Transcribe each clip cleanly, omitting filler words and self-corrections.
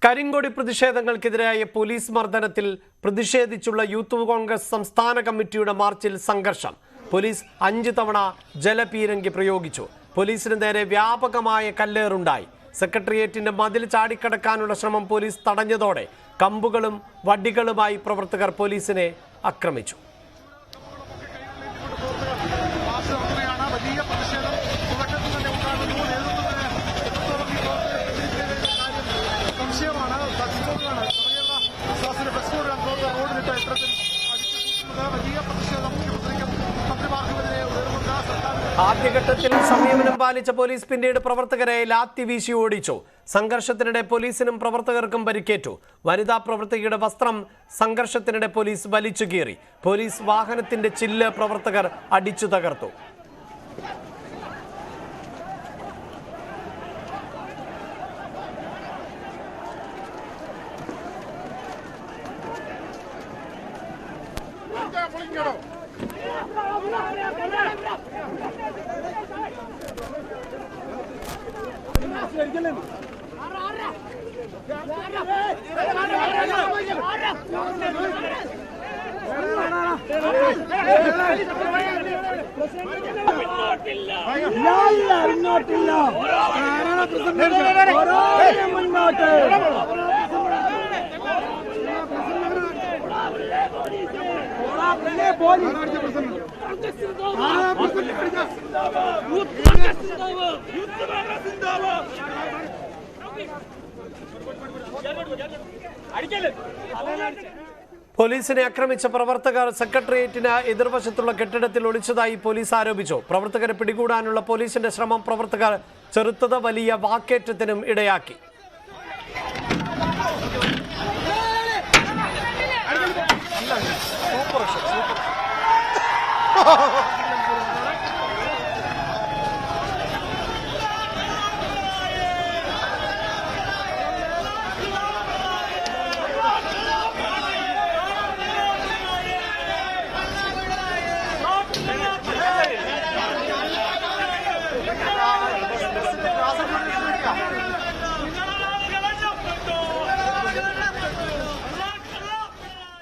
കരിങ്കൊടി പ്രതിഷേധങ്ങൾക്കെതിരായ police മർദ്ദനത്തിൽ പ്രതിഷേധിച്ചുള്ള youth Congress സംസ്ഥാന കമ്മിറ്റിയുടെ മാർച്ചിൽ സംഘർഷം. പോലീസ് 5 തവണ ജലപീരങ്കി പ്രയോഗിച്ചു. പോലീസിന് നേരെ വ്യാപകമായ കല്ലേറുണ്ടായി. സെക്രട്ടേറിയറ്റിന്റെ മതിൽ ചാടിക്കടക്കാനുള്ള ശ്രമം പോലീസ് തടഞ്ഞതോടെ കമ്പുകളും വടികളുമായി പ്രവർത്തകർ പോലീസിനെ ആക്രമിച്ചു. ആദ്യഘട്ടത്തിൽ സംയമനം പാലിച്ച പോലീസ് പിന്നീട് പ്രവർത്തകരെ ലാത്തി വീശി ഓടിച്ചു. സംഘർഷത്തിനിടെ പോലീസിനും പ്രവർത്തകർക്കും പരിക്കേറ്റു. വനിതാ പ്രവർത്തകയുടെ വസ്ത്രം സംഘർഷത്തിനിടെ പോലീസ് വലിച്ചു കീറി. പോലീസ് വാഹനത്തിന്റെ ചില്ല് പ്രവർത്തകർ അടിച്ചു തകർത്തു. പോലീസിനെ ആക്രമിച്ച പ്രവർത്തകർ സെക്രട്ടേറിയറ്റിന് എതിർവശത്തുള്ള കെട്ടിടത്തിൽ ഒളിച്ചതായി പോലീസ് ആരോപിച്ചു. പ്രവർത്തകരെ പിടികൂടാനുള്ള പോലീസിന്റെ ശ്രമം പ്രവർത്തകർ ചെറുത്തത് വലിയ വാക്കേറ്റത്തിനും ഇടയാക്കി.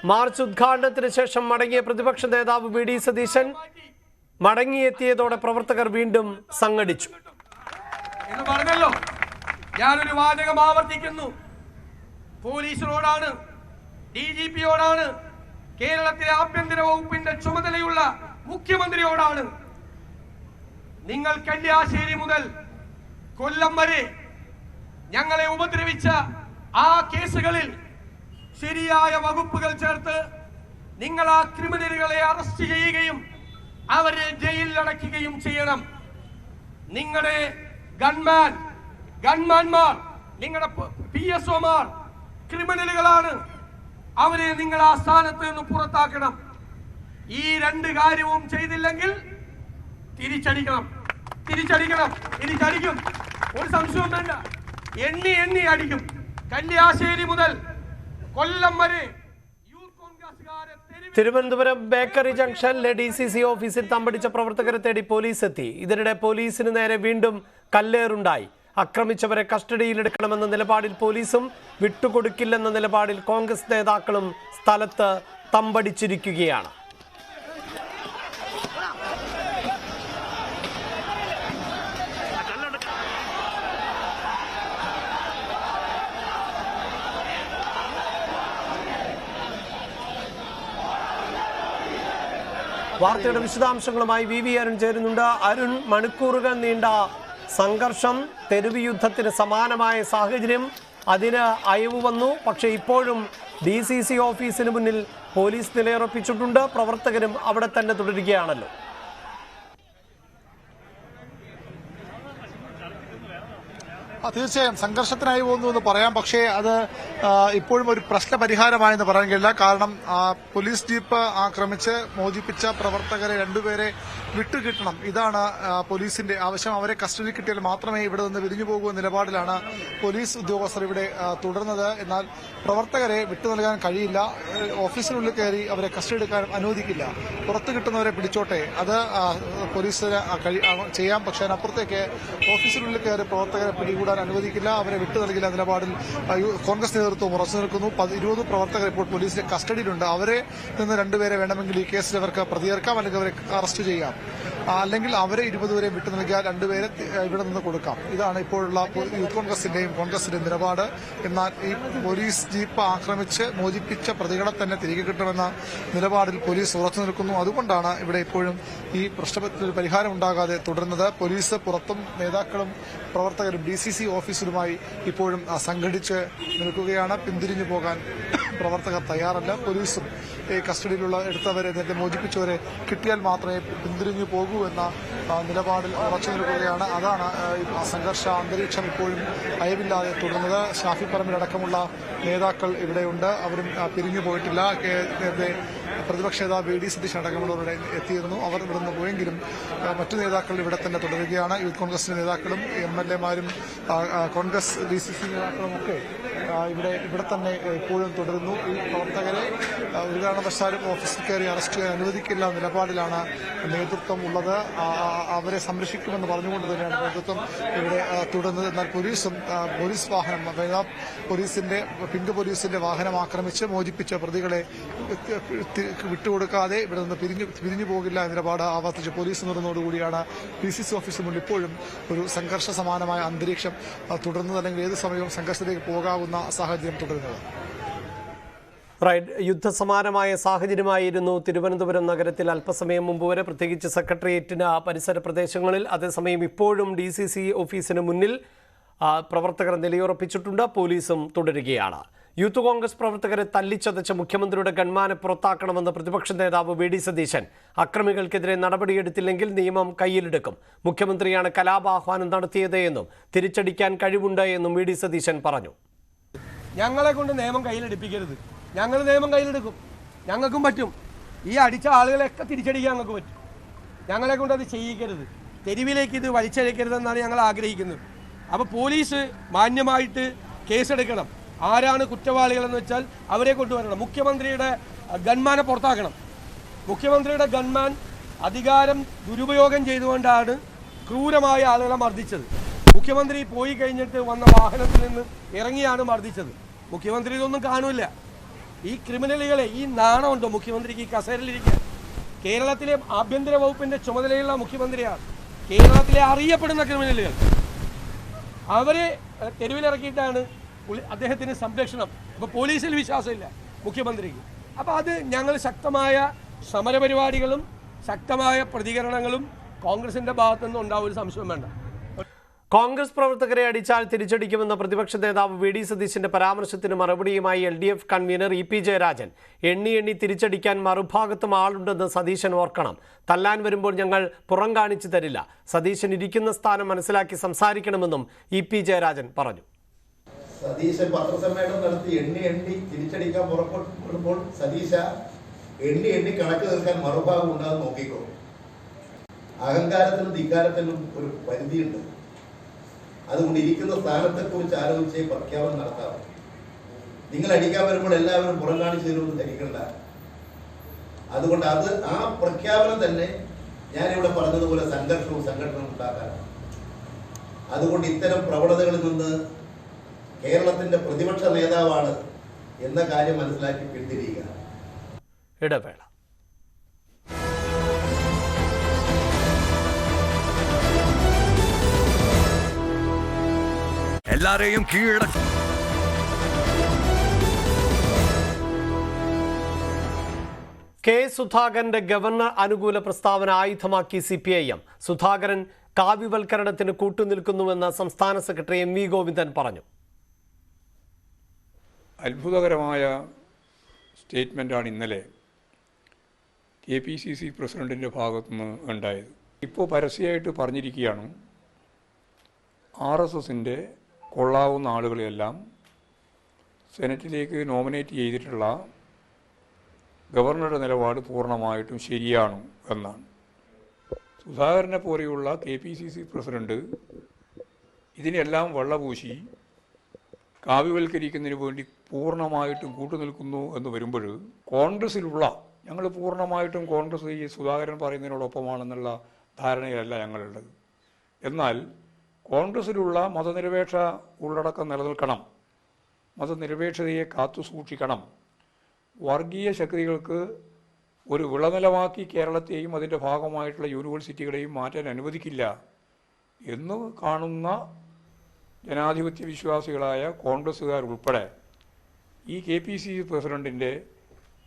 മാർച്ച് ഉദ്ഘാടനത്തിന് ശേഷം മടങ്ങിയ പ്രതിപക്ഷ നേതാവ് വി ഡി സതീശൻ മടങ്ങിയെത്തിയതോടെ പ്രവർത്തകർ വീണ്ടും സംഘടിച്ചു. എന്ന് പറഞ്ഞല്ലോ, ഞാനൊരു വാചകം ആവർത്തിക്കുന്നു. പോലീസിനോടാണ്, DGPയോടാണ്, കേരളത്തിലെ ആഭ്യന്തര വകുപ്പിന്റെ ചുമതലയുള്ള മുഖ്യമന്ത്രിയോടാണ്. നിങ്ങൾ കല്യാശ്ശേരി മുതൽ കൊല്ലം വരെ ഞങ്ങളെ ഉപദ്രവിച്ച ആ കേസുകളിൽ ശരിയായ വകുപ്പുകൾ ചേർത്ത് നിങ്ങൾ ആ ക്രിമിനലുകളെ അറസ്റ്റ് ചെയ്യുകയും അവരെ ജയിലിൽ അടയ്ക്കുകയും ചെയ്യണം. നിങ്ങളുടെ ഗൺമാൻമാർ, നിങ്ങളുടെ PSOമാർ ക്രിമിനലുകളാണ്. അവരെ നിങ്ങൾ ആ സ്ഥാനത്ത് നിന്ന് പുറത്താക്കണം. ഈ 2 കാര്യവും ചെയ്തില്ലെങ്കിൽ തിരിച്ചടിക്കണം. തിരിച്ചടിക്കും. ഒരു സംശയവും വേണ്ട. എണ്ണി അടിക്കും. കല്യാശ്ശേരി മുതൽ കൊല്ലം വരെ തിരുവനന്തപുരം ബേക്കറി ജംഗ്ഷനിലെ DCC ഓഫീസിൽ തമ്പടിച്ച പ്രവർത്തകരെ തേടി പോലീസ് എത്തി. ഇതിനിടെ പോലീസിന് നേരെ വീണ്ടും കല്ലേറുണ്ടായി. ആക്രമിച്ചവരെ കസ്റ്റഡിയിലെടുക്കണമെന്ന നിലപാടിൽ പോലീസും വിട്ടുകൊടുക്കില്ലെന്ന നിലപാടിൽ കോൺഗ്രസ് നേതാക്കളും സ്ഥലത്ത് തമ്പടിച്ചിരിക്കുകയാണ്. വാർത്തയുടെ വിശദാംശങ്ങളുമായി VV അരുൺ ചേരുന്നുണ്ട്. അരുൺ, മണിക്കൂറുകൾ നീണ്ട സംഘർഷം, തെരുവ് യുദ്ധത്തിന് സമാനമായ സാഹചര്യം, അതിന് അയവ് വന്നു. പക്ഷേ ഇപ്പോഴും DCC ഓഫീസിന് മുന്നിൽ പോലീസ് നിലയുറപ്പിച്ചിട്ടുണ്ട്. പ്രവർത്തകരും അവിടെ തന്നെ തുടരുകയാണല്ലോ. തീർച്ചയായും സംഘർഷത്തിനായി പോകുന്നു എന്ന് പറയാം. പക്ഷേ അത് ഇപ്പോഴും ഒരു പ്രശ്ന പരിഹാരമായെന്ന് പറയാൻ കഴിയില്ല. കാരണം പോലീസ് ജീപ്പ് ആക്രമിച്ച് മോചിപ്പിച്ച പ്രവർത്തകരെ 2 പേരെ വിട്ടുകിട്ടണം. ഇതാണ് പോലീസിന്റെ ആവശ്യം. അവരെ കസ്റ്റഡിയിൽ കിട്ടിയാൽ മാത്രമേ ഇവിടെ നിന്ന് വിരിഞ്ഞു പോകൂ എന്ന നിലപാടിലാണ് പോലീസ് ഉദ്യോഗസ്ഥർ ഇവിടെ തുടർന്നത്. എന്നാൽ പ്രവർത്തകരെ വിട്ടു നൽകാൻ കഴിയില്ല. ഓഫീസിനുള്ളിൽ കയറി അവരെ കസ്റ്റഡി എടുക്കാൻ അനുവദിക്കില്ല. പുറത്തു കിട്ടുന്നവരെ പിടിച്ചോട്ടെ, അത് പോലീസിന് ചെയ്യാം. പക്ഷേ അതിനപ്പുറത്തേക്ക് ഓഫീസിനുള്ളിൽ കയറി പ്രവർത്തകരെ പിടികൂടാൻ അനുവദിക്കില്ല, അവരെ വിട്ടു നൽകില്ല നിലപാടിൽ കോൺഗ്രസ് നേതൃത്വം ഉറച്ചു നിൽക്കുന്നു. 20 പ്രവർത്തകർ ഇപ്പോൾ പോലീസിന്റെ കസ്റ്റഡിയിലുണ്ട്. അവരെ നിന്ന് 2 പേരെ വേണമെങ്കിൽ ഈ കേസിൽ അവർക്ക് പ്രതിയേർക്കാം, അല്ലെങ്കിൽ അവരെ അറസ്റ്റ് ചെയ്യാം. അല്ലെങ്കിൽ അവരെ 20 പേരെയും വിട്ടു നൽകിയാൽ 2 പേരെ ഇവിടെ നിന്ന് കൊടുക്കാം. ഇതാണ് ഇപ്പോഴുള്ള യൂത്ത് കോൺഗ്രസിന്റെയും കോൺഗ്രസിന്റെയും നിലപാട്. എന്നാൽ ഈ പോലീസ് ജീപ്പ് ആക്രമിച്ച് മോചിപ്പിച്ച പ്രതികളെ തന്നെ തിരികെ കിട്ടുമെന്ന നിലപാടിൽ പോലീസ് ഉറച്ചു നിൽക്കുന്നു. അതുകൊണ്ടാണ് ഇവിടെ ഇപ്പോഴും ഈ പ്രശ്നത്തിൽ പരിഹാരം ഉണ്ടാകാതെ തുടരുന്നത്. പോലീസ് പുറത്തും നേതാക്കളും പ്രവർത്തകരും DCC ഓഫീസിലുമായി ഇപ്പോഴും സംഘടിച്ച് നിൽക്കുകയാണ്. പിന്തിരിഞ്ഞു പോകാൻ പ്രവർത്തകർ തയ്യാറല്ല. പോലീസും കസ്റ്റഡിയിലുള്ള എടുത്തവരെ, നേരത്തെ മോചിപ്പിച്ചവരെ കിട്ടിയാൽ മാത്രമേ പിന്തിരിഞ്ഞു പോകൂ എന്ന നിലപാടിൽ ഉറച്ചു നിൽക്കുകയാണ്. അതാണ് സംഘർഷ അന്തരീക്ഷം ഇപ്പോഴും അയവില്ലാതെ തുടരുന്നത്. ഷാഫി പറമ്പിലടക്കമുള്ള നേതാക്കൾ ഇവിടെയുണ്ട്. അവരും പിരിഞ്ഞു പോയിട്ടില്ല. നേരത്തെ പ്രതിപക്ഷ നേതാവ് VD സതീശൻ അടക്കമുള്ളവരുടെ എത്തിയിരുന്നു. അവർ ഇവിടുന്ന് പോയെങ്കിലും മറ്റു നേതാക്കൾ ഇവിടെ തന്നെ തുടരുകയാണ്. യൂത്ത് കോൺഗ്രസിന്റെ നേതാക്കളും MLA-മാരും കോൺഗ്രസ് DCC നേതാക്കളും ഒക്കെ ഇവിടെ തന്നെ ഇപ്പോഴും തുടരുന്നു. ഈ പ്രവർത്തകരെ ഒരു കാരണവശാലും ഓഫീസിൽ കയറി അറസ്റ്റ് ചെയ്യാൻ അനുവദിക്കില്ല നിലപാടിലാണ് നേതൃത്വം ഉള്ളത്. അവരെ സംരക്ഷിക്കുമെന്ന് പറഞ്ഞുകൊണ്ട് തന്നെയാണ് നേതൃത്വം ഇവിടെ തുടരുന്നത്. എന്നാൽ പോലീസ് വാഹനം, പോലീസിന്റെ പിങ്ക് പോലീസിന്റെ വാഹനം ആക്രമിച്ച് മോചിപ്പിച്ച പ്രതികളെ വിട്ടുകൊടുക്കാതെ ഇവിടെ നിന്ന് പിരിഞ്ഞു പോകില്ല എന്ന നിലപാട് ആവർത്തിച്ച് പോലീസ് നിർന്നതോടുകൂടിയാണ് DCC ഓഫീസിന് മുന്നിൽ ഇപ്പോഴും ഒരു സംഘർഷ സമാനമായ അന്തരീക്ഷം തുടരുന്നത്. അല്ലെങ്കിൽ ഏത് സമയവും സംഘർഷത്തിലേക്ക് പോകാവുന്ന സാഹചര്യം തുടരുന്നത്. യുദ്ധസമാനമായ സാഹചര്യമായിരുന്നു തിരുവനന്തപുരം നഗരത്തിൽ അല്പസമയം മുമ്പ് വരെ, പ്രത്യേകിച്ച് സെക്രട്ടേറിയറ്റിന് പരിസര പ്രദേശങ്ങളിൽ. അതേസമയം ഇപ്പോഴും DCC ഓഫീസിന് മുന്നിൽ പ്രവർത്തകർ നിലയുറപ്പിച്ചിട്ടുണ്ട്. പോലീസും തുടരുകയാണ്. യൂത്ത് കോൺഗ്രസ് പ്രവർത്തകരെ തല്ലിച്ചതച്ച മുഖ്യമന്ത്രിയുടെ ഗൺമാനെ പുറത്താക്കണമെന്ന് പ്രതിപക്ഷ നേതാവ് VD സതീശൻ. അക്രമികൾക്കെതിരെ നടപടിയെടുത്തില്ലെങ്കിൽ നിയമം കയ്യിലെടുക്കും. മുഖ്യമന്ത്രിയാണ് കലാപാഹ്വാനം നടത്തിയത് എന്നും തിരിച്ചടിക്കാൻ കഴിവുണ്ട് എന്നും VD സതീശൻ പറഞ്ഞു. ഞങ്ങളെ കൊണ്ട് നിയമം കയ്യിലെടുപ്പിക്കരുത്. ഞങ്ങൾ നിയമം കയ്യിലെടുക്കും. ഞങ്ങൾക്കും പറ്റും. ഈ അടിച്ച ആളുകളെയൊക്കെ തിരിച്ചടിക്കാൻ ഞങ്ങൾക്ക് പറ്റും. ഞങ്ങളെ കൊണ്ട് അത് ചെയ്യിക്കരുത്. തെരുവിലേക്ക് ഇത് വലിച്ചഴക്കരുതെന്നാണ് ഞങ്ങൾ ആഗ്രഹിക്കുന്നത്. അപ്പോൾ പോലീസ് മാന്യമായിട്ട് കേസെടുക്കണം. ആരാണ് കുറ്റവാളികളെന്ന് വെച്ചാൽ അവരെ കൊണ്ടുവരണം. മുഖ്യമന്ത്രിയുടെ ഗൺമാനെ പുറത്താക്കണം. മുഖ്യമന്ത്രിയുടെ ഗൺമാൻ അധികാരം ദുരുപയോഗം ചെയ്തുകൊണ്ടാണ് ക്രൂരമായ ആളുകളെ മർദ്ദിച്ചത്. മുഖ്യമന്ത്രി പോയി കഴിഞ്ഞിട്ട് വന്ന വാഹനത്തിൽ നിന്ന് ഇറങ്ങിയാണ് മർദ്ദിച്ചത്. മുഖ്യമന്ത്രി ഇതൊന്നും കാണൂല. ഈ ക്രിമിനലുകളെ, ഈ നാണമുണ്ടോ മുഖ്യമന്ത്രിക്ക് ഈ കസേരയിലിരിക്കാൻ? കേരളത്തിലെ ആഭ്യന്തര വകുപ്പിന്റെ ചുമതലയുള്ള മുഖ്യമന്ത്രിയാണ്. കേരളത്തിലെ അറിയപ്പെടുന്ന ക്രിമിനലുകൾ അവരെ തെരുവിലിറക്കിയിട്ടാണ് അദ്ദേഹത്തിന് സംരക്ഷണം. അപ്പോൾ പോലീസിൽ വിശ്വാസമില്ല മുഖ്യമന്ത്രിക്ക്. അപ്പോൾ അത് ഞങ്ങൾ ശക്തമായ സമരപരിപാടികളും ശക്തമായ പ്രതികരണങ്ങളും കോൺഗ്രസിന്റെ ഭാഗത്തുനിന്ന് ഉണ്ടാവും, ഒരു സംശയം വേണ്ട. കോൺഗ്രസ് പ്രവർത്തകരെ അടിച്ചാൽ തിരിച്ചടിക്കുമെന്ന പ്രതിപക്ഷ നേതാവ് VD സതീശന്റെ പരാമർശത്തിന് മറുപടിയുമായി LDF കൺവീനർ EP ജയരാജൻ. എണ്ണി തിരിച്ചടിക്കാൻ മറുഭാഗത്തും ആളുണ്ടെന്ന് സതീശൻ ഓർക്കണം. തല്ലാൻ വരുമ്പോൾ ഞങ്ങൾ പുറം കാണിച്ചു തരില്ല. സതീശൻ ഇരിക്കുന്ന സ്ഥാനം മനസ്സിലാക്കി സംസാരിക്കണമെന്നും EP ജയരാജൻ പറഞ്ഞു. സതീശൻ പത്രസമ്മേളനം നടത്തി എണ്ണി തിരിച്ചടിക്കാൻ പുറപ്പെടുമ്പോൾ സതീശ എണ്ണി കണക്ക് തീർക്കാൻ മറുഭാഗം ഉണ്ടാകും നോക്കിക്കോ. അഹങ്കാരത്തിനും ധിക്കാരത്തിനും ഒരു പരിധിയുണ്ട്. അതുകൊണ്ട് ഇരിക്കുന്ന സ്ഥാനത്തെക്കുറിച്ച് ആലോചിച്ച് പ്രഖ്യാപനം നടത്താം. നിങ്ങൾ അടിക്കാൻ വരുമ്പോൾ എല്ലാവരും പുറം കാണിച്ചു തരുമെന്ന് ധരിക്കണ്ട. അതുകൊണ്ട് ആ പ്രഖ്യാപനം തന്നെ ഞാനിവിടെ പറഞ്ഞതുപോലെ സംഘടനവും ഉണ്ടാക്കാനാണ്. അതുകൊണ്ട് ഇത്തരം പ്രവണതകളിൽ നിന്ന് കേരളത്തിന്റെ പ്രതിപക്ഷ നേതാവാണ് എന്ന കാര്യം മനസ്സിലാക്കി പിന്തിരിയുക. ഇടവേള. എല്ലാരെയും കീഴടക്കി സുധാകരന്റെ ഗവർണർ അനുകൂല പ്രസ്താവന ആയുധമാക്കി CPIM. സുധാകരൻ കാവ്യവൽക്കരണത്തിന് കൂട്ടുനിൽക്കുന്നുവെന്ന് സംസ്ഥാന സെക്രട്ടറി MV ഗോവിന്ദൻ പറഞ്ഞു. അത്ഭുതകരമായ സ്റ്റേറ്റ്മെൻറ്റാണ് ഇന്നലെ KPCC പ്രസിഡൻറ്റിൻ്റെ ഭാഗത്തുനിന്ന് ഉണ്ടായത്. ഇപ്പോൾ പരസ്യമായിട്ട് പറഞ്ഞിരിക്കുകയാണ് RSSൻ്റെ കൊള്ളാവുന്ന ആളുകളെയെല്ലാം സെനറ്റിലേക്ക് നോമിനേറ്റ് ചെയ്തിട്ടുള്ള ഗവർണറുടെ നിലപാട് പൂർണ്ണമായിട്ടും ശരിയാണ് എന്നാണ്. സുധാകരനെ പോലെയുള്ള KPCC പ്രസിഡന്റ് ഇതിനെല്ലാം വെള്ളപൂശി കാവ്യവൽക്കരിക്കുന്നതിന് വേണ്ടി പൂർണ്ണമായിട്ടും കൂട്ടുനിൽക്കുന്നു എന്ന് വരുമ്പോൾ കോൺഗ്രസ്സിലുള്ള ഞങ്ങൾ പൂർണ്ണമായിട്ടും കോൺഗ്രസ് ഈ സുധാകരൻ പറയുന്നതിനോടൊപ്പമാണെന്നുള്ള ധാരണയിലല്ല ഞങ്ങളുള്ളത്. എന്നാൽ കോൺഗ്രസ്സിലുള്ള മതനിരപേക്ഷ ഉള്ളടക്കം നിലനിൽക്കണം, മതനിരപേക്ഷതയെ കാത്തുസൂക്ഷിക്കണം, വർഗീയ ശക്തികൾക്ക് ഒരു വിളനിലമാക്കി കേരളത്തെയും അതിൻ്റെ ഭാഗമായിട്ടുള്ള യൂണിവേഴ്സിറ്റികളെയും മാറ്റാൻ അനുവദിക്കില്ല എന്ന് കാണുന്ന ജനാധിപത്യ വിശ്വാസികളായ കോൺഗ്രസ്സുകാർ ഉൾപ്പെടെ ഈ KPCC പ്രസിഡന്റിൻ്റെ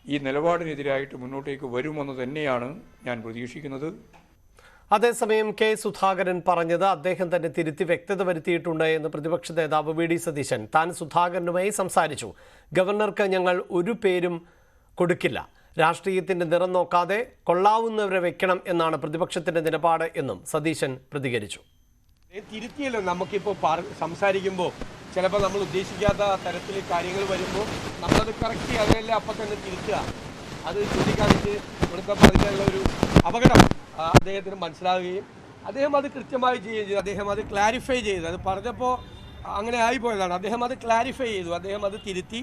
ഈ നിലപാടിനെതിരായിട്ട് മുന്നോട്ടേക്ക് വരുമെന്ന് തന്നെയാണ് ഞാൻ പ്രതീക്ഷിക്കുന്നത്. അതേസമയം കെ സുധാകരൻ പറഞ്ഞത് അദ്ദേഹം തന്നെ തിരുത്തി വ്യക്തത വരുത്തിയിട്ടുണ്ട് എന്ന് പ്രതിപക്ഷ നേതാവ് VD സതീശൻ. താൻ സുധാകരനുമായി സംസാരിച്ചു. ഗവർണർക്ക് ഞങ്ങൾ ഒരു പേരും കൊടുക്കില്ല, രാഷ്ട്രീയത്തിന്റെ നിറം നോക്കാതെ കൊള്ളാവുന്നവരെ വെക്കണം എന്നാണ് പ്രതിപക്ഷത്തിന്റെ നിലപാട് എന്നും സതീശൻ പ്രതികരിച്ചു. തിരുത്തിയല്ലോ, നമുക്കിപ്പോൾ സംസാരിക്കുമ്പോൾ ചിലപ്പോൾ നമ്മൾ ഉദ്ദേശിക്കാത്ത തരത്തിൽ കാര്യങ്ങൾ വരുമ്പോൾ നമ്മളത് കറക്റ്റ് അതിനെല്ലാം അപ്പം തന്നെ തിരുത്തുക. അത് ചൂണ്ടിക്കാണിച്ച് കൊടുക്കാൻ പറഞ്ഞുള്ള ഒരു അപകടം അദ്ദേഹത്തിന് മനസ്സിലാവുകയും അദ്ദേഹം അത് കൃത്യമായി ചെയ്യുകയും ചെയ്തു. അദ്ദേഹം അത് ക്ലാരിഫൈ ചെയ്തു. അത് പറഞ്ഞപ്പോൾ അങ്ങനെ ആയിപ്പോയതാണ്. അദ്ദേഹം അത് ക്ലാരിഫൈ ചെയ്തു, അദ്ദേഹം അത് തിരുത്തി.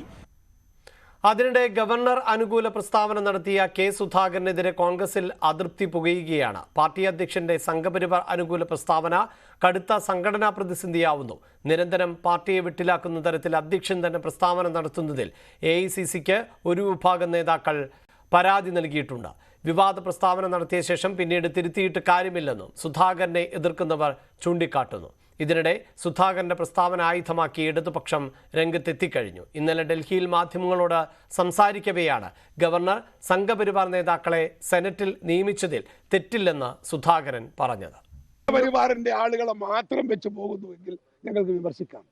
അതിനിടെ ഗവർണർ അനുകൂല പ്രസ്താവന നടത്തിയ കെ സുധാകരനെതിരെ കോൺഗ്രസിൽ അതൃപ്തി പുകയുകയാണ്. പാർട്ടി അധ്യക്ഷന്റെ സംഘപരിവാർ അനുകൂല പ്രസ്താവന കടുത്ത സംഘടനാ പ്രതിസന്ധിയാവുന്നു. നിരന്തരം പാർട്ടിയെ വെട്ടിലാക്കുന്ന തരത്തിൽ അധ്യക്ഷൻ തന്നെ പ്രസ്താവന നടത്തുന്നതിൽ AICCക്ക് ഒരു വിഭാഗം നേതാക്കൾ പരാതി നൽകിയിട്ടുണ്ട്. വിവാദ പ്രസ്താവന നടത്തിയ ശേഷം പിന്നീട് തിരുത്തിയിട്ട് കാര്യമില്ലെന്നും സുധാകരനെ എതിർക്കുന്നവർ ചൂണ്ടിക്കാട്ടുന്നു. ഇതിനിടെ സുധാകരന്റെ പ്രസ്താവന ആയുധമാക്കി ഇടതുപക്ഷം രംഗത്തെത്തിക്കഴിഞ്ഞു. ഇന്നലെ ഡൽഹിയിൽ മാധ്യമങ്ങളോട് സംസാരിക്കവെയാണ് ഗവർണർ സംഘപരിവാർ നേതാക്കളെ സെനറ്റിൽ നിയമിച്ചതിൽ തെറ്റില്ലെന്ന് സുധാകരൻ പറഞ്ഞത്. സംഘപരിവാറിന്റെ ആളുകളെ മാത്രം വെച്ച് പോകുന്നുവെങ്കിൽ ഞങ്ങൾക്ക് വിമർശിക്കാം.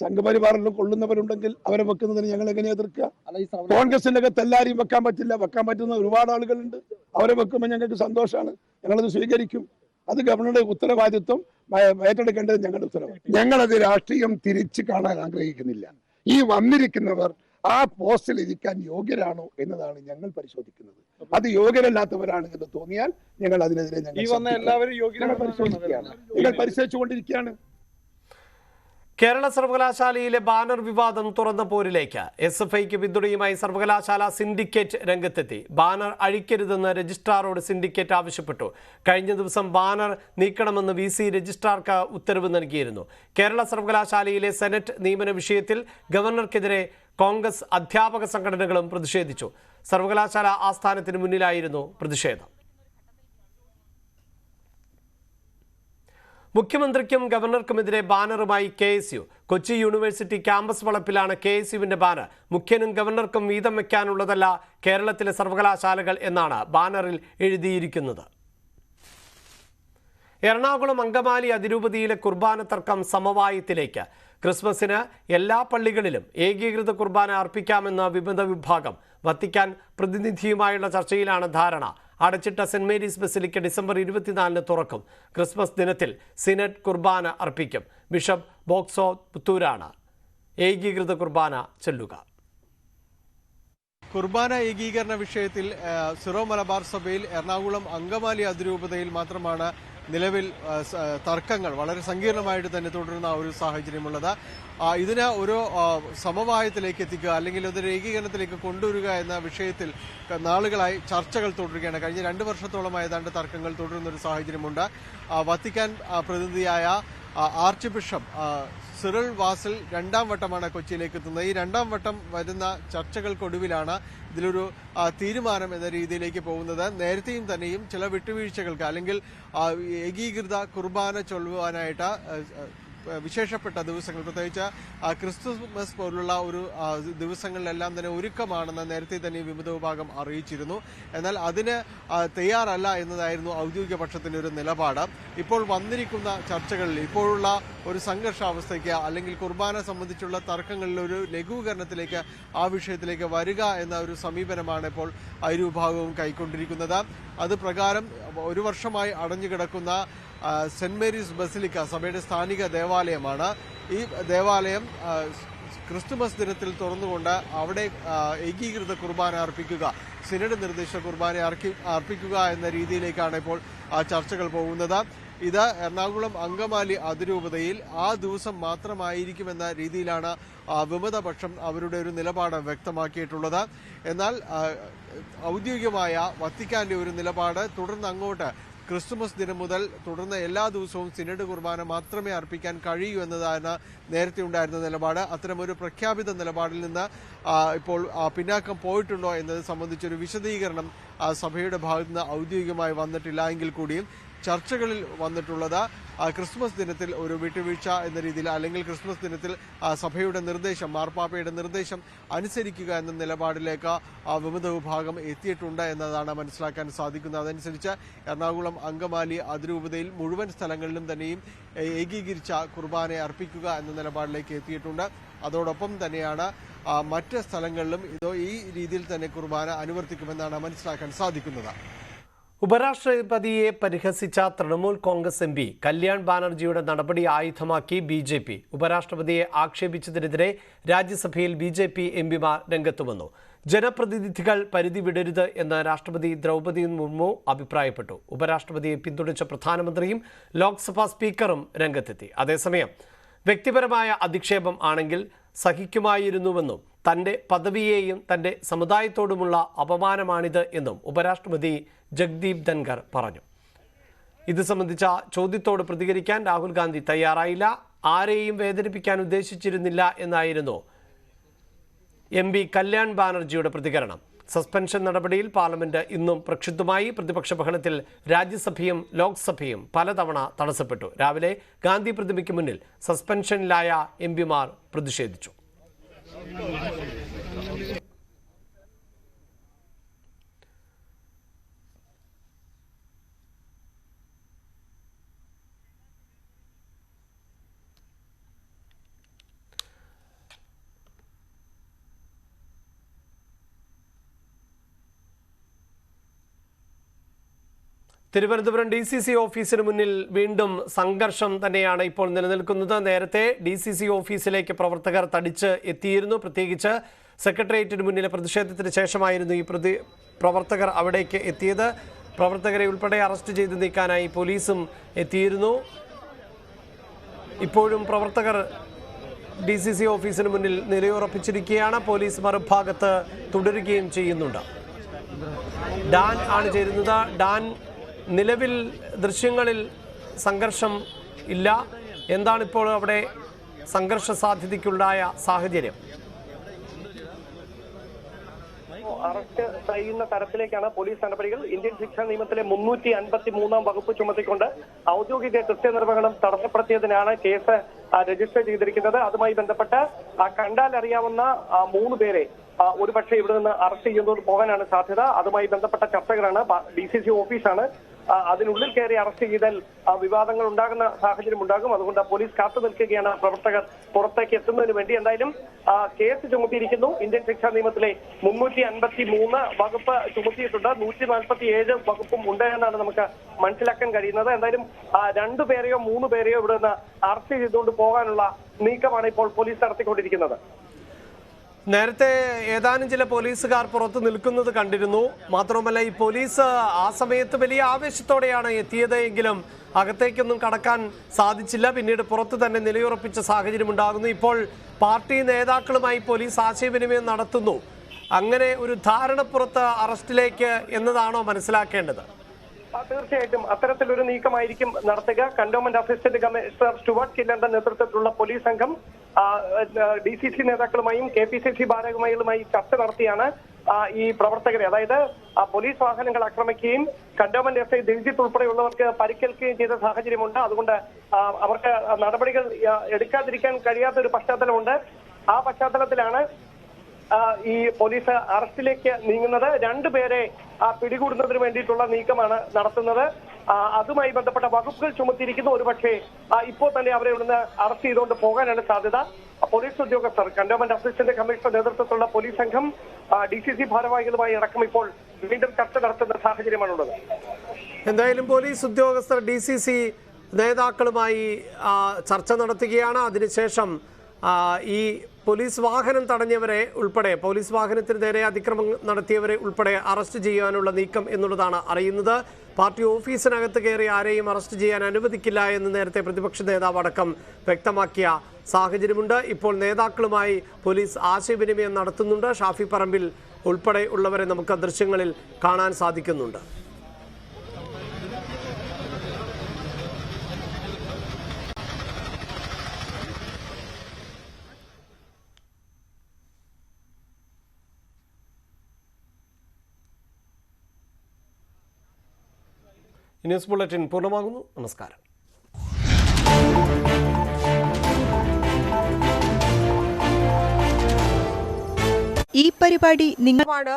സംഘപരിവാറിൽ കൊള്ളുന്നവരുണ്ടെങ്കിൽ അവരെ വെക്കുന്നതിന് ഞങ്ങൾ എങ്ങനെ എതിർക്കുക? കോൺഗ്രസിന്റെ അകത്ത് എല്ലാവരെയും വെക്കാൻ പറ്റില്ല, വെക്കാൻ പറ്റുന്ന ഒരുപാട് ആളുകളുണ്ട്. അവരെ വെക്കുമ്പോൾ ഞങ്ങൾക്ക് സന്തോഷമാണ്, ഞങ്ങളത് സ്വീകരിക്കും. അത് ഗവർണറുടെ ഉത്തരവാദിത്വം ഏറ്റെടുക്കേണ്ടത് ഞങ്ങളുടെ ഉത്തരവാദിത്വം. ഞങ്ങളത് രാഷ്ട്രീയം തിരിച്ചു കാണാൻ ആഗ്രഹിക്കുന്നില്ല. ഈ വന്നിരിക്കുന്നവർ ആ പോസ്റ്റിൽ ഇരിക്കാൻ യോഗ്യരാണോ എന്നതാണ് ഞങ്ങൾ പരിശോധിക്കുന്നത്. അത് യോഗ്യരല്ലാത്തവരാണ് എന്ന് തോന്നിയാൽ ഞങ്ങൾ അതിനെതിരെ ഞങ്ങൾ പരിശോധിച്ചുകൊണ്ടിരിക്കുകയാണ്. കേരള സർവകലാശാലയിലെ ബാനർ വിവാദം തുറന്ന പോരിലേക്ക്. SFIക്ക് പിന്തുണയുമായി സർവകലാശാല സിൻഡിക്കേറ്റ് രംഗത്തെത്തി. ബാനർ അഴിക്കരുതെന്ന് രജിസ്ട്രാറോട് സിൻഡിക്കേറ്റ് ആവശ്യപ്പെട്ടു. കഴിഞ്ഞ ദിവസം ബാനർ നീക്കണമെന്ന് VC രജിസ്ട്രാർക്ക് ഉത്തരവ് നൽകിയിരുന്നു. കേരള സർവകലാശാലയിലെ സെനറ്റ് നിയമന വിഷയത്തിൽ ഗവർണർക്കെതിരെ കോൺഗ്രസ് അധ്യാപക സംഘടനകളും പ്രതിഷേധിച്ചു. സർവകലാശാല ആസ്ഥാനത്തിന് മുന്നിലായിരുന്നു പ്രതിഷേധം. മുഖ്യമന്ത്രിക്കും ഗവർണർക്കുമെതിരെ ബാനറുമായി KSU. കൊച്ചി യൂണിവേഴ്സിറ്റി ക്യാമ്പസ് വളപ്പിലാണ് KSUവിന്റെ ബാനർ. മുഖ്യനും ഗവർണർക്കും വീതം വയ്ക്കാനുള്ളതല്ല കേരളത്തിലെ സർവകലാശാലകൾ എന്നാണ് ബാനറിൽ എഴുതിയിരിക്കുന്നത്. എറണാകുളം അങ്കമാലി അതിരൂപതയിലെ കുർബാന തർക്കം സമവായത്തിലേക്ക്. ക്രിസ്മസിന് എല്ലാ പള്ളികളിലും ഏകീകൃത കുർബാന അർപ്പിക്കാമെന്ന വിമത വിഭാഗം. വത്തിക്കാൻ പ്രതിനിധിയുമായുള്ള ചർച്ചയിലാണ് ധാരണ. അടച്ചിട്ട സെന്റ് മേരീസ് ബസിലിക്ക ഡിസംബർ 24 തുറക്കും. ക്രിസ്മസ് ദിനത്തിൽ സിനഡ് കുർബാന അർപ്പിക്കും. ബിഷപ്പ് ബോക്സോ പുത്തൂരാണ് ഏകീകൃത കുർബാന ചൊല്ലുക. കുർബാന ഏകീകരണ വിഷയത്തിൽ സിറോ മലബാർ സഭയിൽ എറണാകുളം അങ്കമാലി അതിരൂപതയിൽ മാത്രമാണ് നിലവിൽ തർക്കങ്ങൾ വളരെ സങ്കീർണമായിട്ട് തന്നെ തുടരുന്ന ഒരു സാഹചര്യമുള്ളത്. ഇതിന് ഒരു സമവായത്തിലേക്ക് എത്തിക്കുക അല്ലെങ്കിൽ അതൊരു ഏകീകരണത്തിലേക്ക് കൊണ്ടുവരിക എന്ന വിഷയത്തിൽ നാളുകളായി ചർച്ചകൾ തുടരുകയാണ്. കഴിഞ്ഞ 2 വർഷത്തോളം ഏതാണ്ട് തർക്കങ്ങൾ തുടരുന്ന ഒരു സാഹചര്യമുണ്ട്. വത്തിക്കാൻ പ്രതിനിധിയായ ആർച്ച് ബിഷപ്പ് സിറിൽ വാസിൽ 2ാം വട്ടമാണ് കൊച്ചിയിലേക്ക് എത്തുന്നത്. ഈ 2ാം വട്ടം വരുന്ന ചർച്ചകൾക്കൊടുവിലാണ് ഇതിലൊരു തീരുമാനം എന്ന രീതിയിലേക്ക് പോകുന്നത്. നേരത്തെയും തന്നെയും ചില വിട്ടുവീഴ്ചകൾക്ക് അല്ലെങ്കിൽ ഏകീകൃത കുർബാന ചൊല്ലുവാനായിട്ട് വിശേഷപ്പെട്ട ദിവസങ്ങൾ, പ്രത്യേകിച്ച് ക്രിസ്തുമസ് പോലുള്ള ഒരു ദിവസങ്ങളിലെല്ലാം തന്നെ ഒരുക്കമാണെന്ന് നേരത്തെ തന്നെ വിമത വിഭാഗം അറിയിച്ചിരുന്നു. എന്നാൽ അതിന് തയ്യാറല്ല എന്നതായിരുന്നു ഔദ്യോഗിക പക്ഷത്തിന്റെ ഒരു നിലപാട്. ഇപ്പോൾ വന്നിരിക്കുന്ന ചർച്ചകളിൽ ഇപ്പോഴുള്ള ഒരു സംഘർഷാവസ്ഥയ്ക്ക് അല്ലെങ്കിൽ കുർബാന സംബന്ധിച്ചുള്ള തർക്കങ്ങളിൽ ഒരു ലഘൂകരണത്തിലേക്ക് ആ വിഷയത്തിലേക്ക് വരിക എന്ന ഒരു സമീപനമാണ് ഇപ്പോൾ ഇരുവിഭാഗവും കൈക്കൊണ്ടിരിക്കുന്നത്. അത് പ്രകാരം 1 വർഷമായി അടഞ്ഞുകിടക്കുന്ന സെന്റ് മേരീസ് ബസിലിക്ക സഭയുടെ സ്ഥാനിക ദേവാലയമാണ്. ഈ ദേവാലയം ക്രിസ്തുമസ് ദിനത്തിൽ തുറന്നുകൊണ്ട് അവിടെ ഏകീകൃത കുർബാന അർപ്പിക്കുക, സിനഡ് നിർദ്ദേശ കുർബാന അർപ്പിക്കുക എന്ന രീതിയിലേക്കാണ് ഇപ്പോൾ ചർച്ചകൾ പോകുന്നത്. ഇത് എറണാകുളം അങ്കമാലി അതിരൂപതയിൽ ആ ദിവസം മാത്രമായിരിക്കുമെന്ന രീതിയിലാണ് വിമതപക്ഷം അവരുടെ ഒരു നിലപാട് വ്യക്തമാക്കിയിട്ടുള്ളത്. എന്നാൽ ഔദ്യോഗികമായ വത്തിക്കാന്റെ ഒരു നിലപാട് തുടർന്ന് അങ്ങോട്ട് ക്രിസ്തുമസ് ദിനം മുതൽ തുടർന്ന് എല്ലാ ദിവസവും സിനഡ് കുർബാന മാത്രമേ അർപ്പിക്കാൻ കഴിയൂ എന്നതാണ് നേരത്തെ ഉണ്ടായിരുന്ന നിലപാട്. അത്തരമൊരു പ്രഖ്യാപിത നിലപാടിൽ നിന്ന് ഇപ്പോൾ പിന്നാക്കം പോയിട്ടുണ്ടോ എന്നത് സംബന്ധിച്ചൊരു വിശദീകരണം സഭയുടെ ഭാഗത്തു നിന്ന് ഔദ്യോഗികമായി വന്നിട്ടില്ല എങ്കിൽ കൂടിയും ചർച്ചകളിൽ വന്നിട്ടുള്ളത് ക്രിസ്മസ് ദിനത്തിൽ ഒരു വിട്ടുവീഴ്ച എന്ന രീതിയിൽ, അല്ലെങ്കിൽ ക്രിസ്മസ് ദിനത്തിൽ സഭയുടെ നിർദ്ദേശം, മാർപ്പാപ്പയുടെ നിർദ്ദേശം അനുസരിക്കുക എന്ന നിലപാടിലേക്ക് വിമത വിഭാഗം എത്തിയിട്ടുണ്ട് എന്നതാണ് മനസ്സിലാക്കാൻ സാധിക്കുന്നത്. അതനുസരിച്ച് എറണാകുളം അങ്കമാലി അതിരൂപതയിൽ മുഴുവൻ സ്ഥലങ്ങളിലും തന്നെയും ഏകീകരിച്ച കുർബാന അർപ്പിക്കുക എന്ന നിലപാടിലേക്ക് എത്തിയിട്ടുണ്ട്. അതോടൊപ്പം തന്നെയാണ് മറ്റ് സ്ഥലങ്ങളിലും ഈ രീതിയിൽ തന്നെ കുർബാന അനുവർത്തിക്കുമെന്നാണ് മനസ്സിലാക്കാൻ സാധിക്കുന്നത്. ഉപരാഷ്ട്രപതിയെ പരിഹസിച്ച തൃണമൂൽ കോൺഗ്രസ് MP കല്യാൺ ബാനർജിയുടെ നടപടി ആയുധമാക്കി BJP. ഉപരാഷ്ട്രപതിയെ ആക്ഷേപിച്ചതിനെതിരെ രാജ്യസഭയിൽ BJP MPമാർ രംഗത്ത് വന്നു. ജനപ്രതിനിധികൾ പരിധി വിടരുത് എന്ന് രാഷ്ട്രപതി ദ്രൗപദി മുർമു അഭിപ്രായപ്പെട്ടു. ഉപരാഷ്ട്രപതിയെ പിന്തുണച്ച പ്രധാനമന്ത്രിയും ലോക്സഭാ സ്പീക്കറും രംഗത്തെത്തി. അതേസമയം വ്യക്തിപരമായ അധിക്ഷേപം ആണെങ്കിൽ സഹിക്കുമായിരുന്നുവെന്നും തന്റെ പദവിയെയും തന്റെ സമുദായത്തോടുമുള്ള അപമാനമാണിത് എന്നും ഉപരാഷ്ട്രപതി ജഗ്ദീപ് ധൻഖർ പറഞ്ഞു. ഇത് സംബന്ധിച്ച ചോദ്യത്തോട് പ്രതികരിക്കാൻ രാഹുൽ ഗാന്ധി തയ്യാറായില്ല. ആരെയും വേദനിപ്പിക്കാൻ ഉദ്ദേശിച്ചിരുന്നില്ല എന്നായിരുന്നു MP കല്യാൺ ബാനർജിയുടെ പ്രതികരണം. സസ്പെൻഷൻ നടപടിയിൽ പാർലമെന്റ് ഇന്നും പ്രക്ഷുബ്ധമായി. പ്രതിപക്ഷ ബഹളത്തിൽ രാജ്യസഭയും ലോക്സഭയും പലതവണ തടസ്സപ്പെട്ടു. രാവിലെ ഗാന്ധി പ്രതിമയ്ക്ക് മുന്നിൽ സസ്പെൻഷനിലായ MPമാർ പ്രതിഷേധിച്ചു. തിരുവനന്തപുരം DCC ഓഫീസിന് മുന്നിൽ വീണ്ടും സംഘർഷം തന്നെയാണ് ഇപ്പോൾ നിലനിൽക്കുന്നത്. നേരത്തെ DCC ഓഫീസിലേക്ക് പ്രവർത്തകർ തടിച്ച് എത്തിയിരുന്നു. പ്രത്യേകിച്ച് സെക്രട്ടേറിയറ്റിന് മുന്നിലെ പ്രതിഷേധത്തിന് ശേഷമായിരുന്നു ഈ പ്രവർത്തകർ അവിടേക്ക് എത്തിയത്. പ്രവർത്തകരെ ഉൾപ്പെടെ അറസ്റ്റ് ചെയ്ത് നീക്കാനായി പോലീസും എത്തിയിരുന്നു. ഇപ്പോഴും പ്രവർത്തകർ DCC ഓഫീസിന് മുന്നിൽ നിലയുറപ്പിച്ചിരിക്കുകയാണ്. പോലീസ് മറുഭാഗത്ത് തുടരുകയും ചെയ്യുന്നുണ്ട്. ഡാൻ ആണ് ചേരുന്നത്. ഡാൻ, നിലവിൽ ദൃശ്യങ്ങളിൽ സംഘർഷം ഇല്ല. എന്താണിപ്പോൾ അവിടെ സംഘർഷ സാധ്യതയ്ക്കുണ്ടായ സാഹചര്യം? അറസ്റ്റ് ചെയ്യുന്ന തരത്തിലേക്കാണ് പോലീസ് നടപടികൾ. ഇന്ത്യൻ ശിക്ഷാ നിയമത്തിലെ 353 വകുപ്പ് ചുമത്തിക്കൊണ്ട് ഔദ്യോഗിക കൃത്യനിർവഹണം തടസ്സപ്പെടുത്തിയതിനാണ് കേസ് രജിസ്റ്റർ ചെയ്തിരിക്കുന്നത്. അതുമായി ബന്ധപ്പെട്ട് കണ്ടാൽ അറിയാവുന്ന 3 പേരെ ഒരുപക്ഷെ ഇവിടെ നിന്ന് അറസ്റ്റ് ചെയ്യുന്നത് പോകാനാണ് സാധ്യത. അതുമായി ബന്ധപ്പെട്ട ചർച്ചകളാണ്. DCC ഓഫീസാണ്. അതിനുള്ളിൽ കയറി അറസ്റ്റ് ചെയ്താൽ വിവാദങ്ങൾ ഉണ്ടാകുന്ന സാഹചര്യം ഉണ്ടാകും. അതുകൊണ്ട് പോലീസ് കാത്തു നിൽക്കുകയാണ് പ്രവർത്തകർ പുറത്തേക്ക് എത്തുന്നതിന് വേണ്ടി. എന്തായാലും കേസ് ചുമത്തിയിരിക്കുന്നു. ഇന്ത്യൻ ശിക്ഷാ നിയമത്തിലെ 353 വകുപ്പ് ചുമത്തിയിട്ടുണ്ട്. 147 വകുപ്പും ഉണ്ട് എന്നാണ് നമുക്ക് മനസ്സിലാക്കാൻ കഴിയുന്നത്. എന്തായാലും 2 പേരെയോ 3 പേരെയോ ഇവിടെ നിന്ന് അറസ്റ്റ് ചെയ്തുകൊണ്ട് പോകാനുള്ള നീക്കമാണ് ഇപ്പോൾ പോലീസ് നടത്തിക്കൊണ്ടിരിക്കുന്നത്. നേരത്തെ ഏതാനും ചില പോലീസുകാർ പുറത്ത് നിൽക്കുന്നത് കണ്ടിരുന്നു. മാത്രമല്ല, ഈ പോലീസ് ആ സമയത്ത് വലിയ ആവേശത്തോടെയാണ് എത്തിയത് എങ്കിലും അകത്തേക്കൊന്നും കടക്കാൻ സാധിച്ചില്ല. പിന്നീട് പുറത്ത് തന്നെ നിലയുറപ്പിച്ച സാഹചര്യം ഉണ്ടാകുന്നു. ഇപ്പോൾ പാർട്ടി നേതാക്കളുമായി പോലീസ് ആശയവിനിമയം നടത്തുന്നു. അങ്ങനെ ഒരു ധാരണപ്പുറത്ത് അറസ്റ്റിലേക്ക് എന്നതാണോ മനസ്സിലാക്കേണ്ടത്? തീർച്ചയായിട്ടും അത്തരത്തിലൊരു നീക്കമായിരിക്കും നടത്തുക. കന്റോൺമെന്റ് അസിസ്റ്റന്റ് കമ്മീഷണർ സ്റ്റുവർട്ട് കില്ലന്റെ നേതൃത്വത്തിലുള്ള പോലീസ് സംഘം DCC നേതാക്കളുമായും KPCC ഭാരവാഹികളുമായി ചർച്ച നടത്തിയാണ് ഈ പ്രവർത്തകരെ, അതായത് പോലീസ് വാഹനങ്ങൾ ആക്രമിക്കുകയും കന്റോൺമെന്റ് SI ദിൽജിത്ത് ഉൾപ്പെടെയുള്ളവർക്ക് പരിക്കേൽക്കുകയും ചെയ്ത സാഹചര്യമുണ്ട്. അതുകൊണ്ട് അവർക്ക് നടപടികൾ എടുക്കാതിരിക്കാൻ കഴിയാത്ത ഒരു പശ്ചാത്തലമുണ്ട്. ആ പശ്ചാത്തലത്തിലാണ് ഈ പോലീസ് അറസ്റ്റിലേക്ക് നീങ്ങുന്നത്. 2 പേരെ പിടികൂടുന്നതിന് വേണ്ടിയിട്ടുള്ള നീക്കമാണ് നടത്തുന്നത്. അതുമായി ബന്ധപ്പെട്ട വകുപ്പുകൾ ചുമത്തിയിരിക്കുന്നു. ഒരുപക്ഷെ ഇപ്പോൾ തന്നെ അവരെ ഇവിടുന്ന് അറസ്റ്റ് ചെയ്തുകൊണ്ട് പോകാനാണ് സാധ്യത. പോലീസ് ഉദ്യോഗസ്ഥർ, കന്റോൺമെന്റ് അസിസ്റ്റന്റ് കമ്മീഷണർ നേതൃത്വത്തിലുള്ള പോലീസ് സംഘം DCC ഭാരവാഹികളുമായി അടക്കം ഇപ്പോൾ വീണ്ടും ചർച്ച നടത്തുന്ന സാഹചര്യമാണുള്ളത്. എന്തായാലും പോലീസ് ഉദ്യോഗസ്ഥർ DCC നേതാക്കളുമായി ചർച്ച നടത്തുകയാണ്. അതിനുശേഷം ഈ പോലീസ് വാഹനം തടഞ്ഞവരെ ഉൾപ്പെടെ പോലീസ് വാഹനത്തിന് നേരെ അതിക്രമം നടത്തിയവരെ ഉൾപ്പെടെ അറസ്റ്റ് ചെയ്യാനുള്ള നീക്കം എന്നുള്ളതാണ് അറിയുന്നത്. പാർട്ടി ഓഫീസിനകത്ത് കയറി ആരെയും അറസ്റ്റ് ചെയ്യാൻ അനുവദിക്കില്ല എന്ന് നേരത്തെ പ്രതിപക്ഷ നേതാവ് അടക്കം വ്യക്തമാക്കിയ സാഹചര്യമുണ്ട്. ഇപ്പോൾ നേതാക്കളുമായി പോലീസ് ആശയവിനിമയം നടത്തുന്നുണ്ട്. ഷാഫി പറമ്പിൽ ഉൾപ്പെടെ ഉള്ളവരെ നമുക്ക് ദൃശ്യങ്ങളിൽ കാണാൻ സാധിക്കുന്നുണ്ട്. ന്യൂസ് ബുള്ളറ്റിൻ പൂർണ്ണമാകുന്നു. നമസ്കാരം. ഈ പരിപാടി നിങ്ങളാണ്